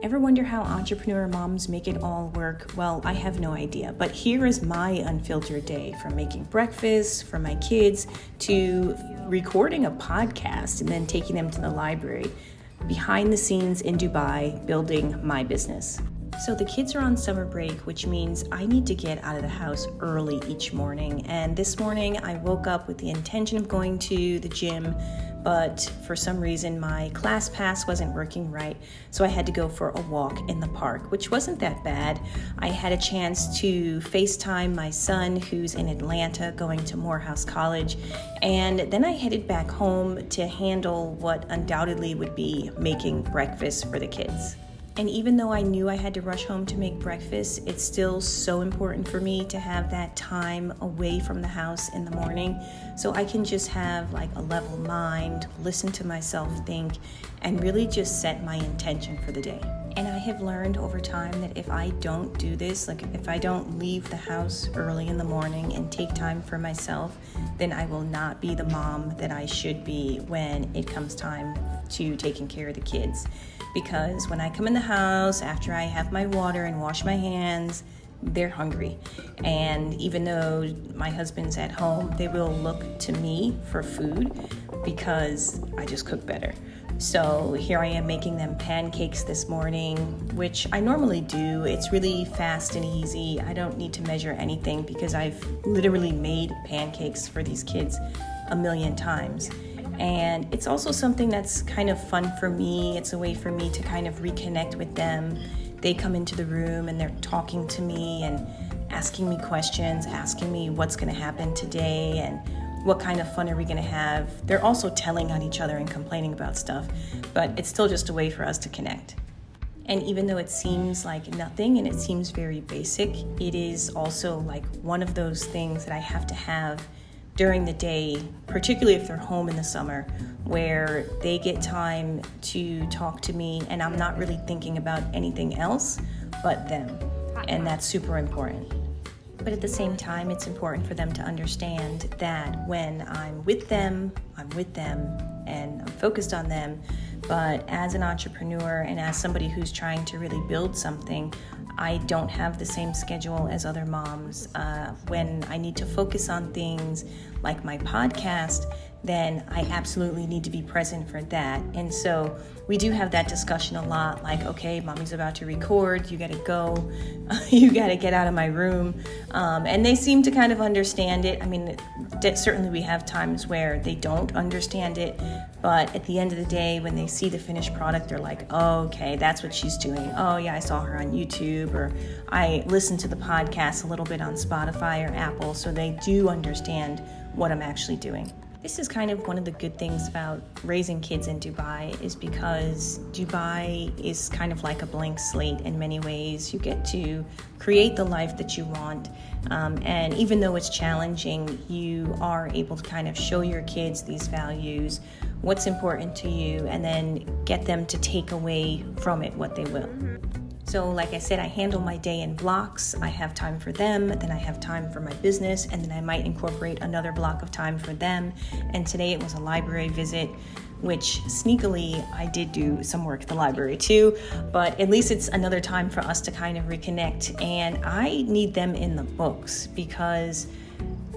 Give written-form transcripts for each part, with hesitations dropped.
Ever wonder how entrepreneur moms make it all work? Well, I have no idea, but here is my unfiltered day, from making breakfast for my kids to recording a podcast and then taking them to the library, behind the scenes in Dubai, building my business. So the kids are on summer break, which means I need to get out of the house early each morning. And this morning I woke up with the intention of going to the gym, but for some reason my class pass wasn't working right. So I had to go for a walk in the park, which wasn't that bad. I had a chance to FaceTime my son who's in Atlanta going to Morehouse College. And then I headed back home to handle what undoubtedly would be making breakfast for the kids. And even though I knew I had to rush home to make breakfast, it's still so important for me to have that time away from the house in the morning so I can just have like a level mind, listen to myself think, and really just set my intention for the day. And I have learned over time that if I don't do this, like if I don't leave the house early in the morning and take time for myself, then I will not be the mom that I should be when it comes time to taking care of the kids. Because when I come in the house after I have my water and wash my hands, they're hungry. And even though my husband's at home, they will look to me for food because I just cook better. So here I am making them pancakes this morning, which I normally do. It's really fast and easy. I don't need to measure anything because I've literally made pancakes for these kids a million times. And it's also something that's kind of fun for me. It's a way for me to kind of reconnect with them. They come into the room and they're talking to me and asking me questions, asking me what's going to happen today and what kind of fun are we going to have. They're also telling on each other and complaining about stuff, but it's still just a way for us to connect. And even though it seems like nothing and it seems very basic, it is also like one of those things that I have to have during the day, particularly if they're home in the summer, where they get time to talk to me and I'm not really thinking about anything else but them. And that's super important. But at the same time, it's important for them to understand that when I'm with them and I'm focused on them. But as an entrepreneur and as somebody who's trying to really build something, I don't have the same schedule as other moms. When I need to focus on things like my podcast, then I absolutely need to be present for that. And so we do have that discussion a lot, like, okay, mommy's about to record, you gotta go, you gotta get out of my room. And they seem to kind of understand it. I mean, certainly we have times where they don't understand it, but at the end of the day, when they see the finished product, they're like, oh, okay, that's what she's doing. Oh yeah, I saw her on YouTube, or I listened to the podcast a little bit on Spotify or Apple, so they do understand what I'm actually doing. This is kind of one of the good things about raising kids in Dubai, is because Dubai is kind of like a blank slate in many ways. You get to create the life that you want. And even though it's challenging, you are able to kind of show your kids these values, what's important to you, and then get them to take away from it what they will. So like I said, I handle my day in blocks. I have time for them, then I have time for my business, and then I might incorporate another block of time for them. And today it was a library visit, which sneakily I did do some work at the library too, but at least it's another time for us to kind of reconnect. And I need them in the books because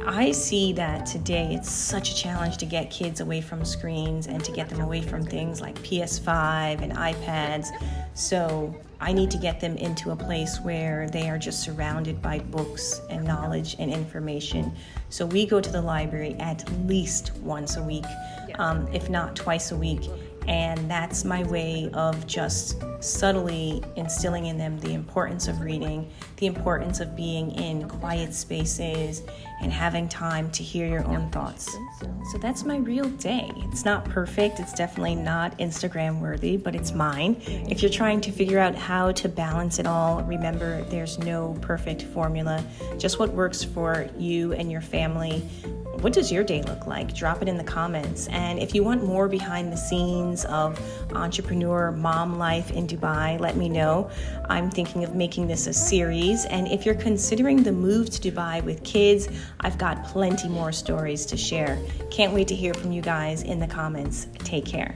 I see that today it's such a challenge to get kids away from screens and to get them away from things like PS5 and iPads. So I need to get them into a place where they are just surrounded by books and knowledge and information. So we go to the library at least once a week, if not twice a week. And that's my way of just subtly instilling in them the importance of reading, the importance of being in quiet spaces and having time to hear your own thoughts. So that's my real day. It's not perfect. It's definitely not Instagram worthy, but it's mine. If you're trying to figure out how to balance it all, remember there's no perfect formula, just what works for you and your family. What does your day look like? Drop it in the comments. And if you want more behind the scenes of entrepreneur mom life in Dubai, let me know. I'm thinking of making this a series. And if you're considering the move to Dubai with kids, I've got plenty more stories to share. Can't wait to hear from you guys in the comments. Take care.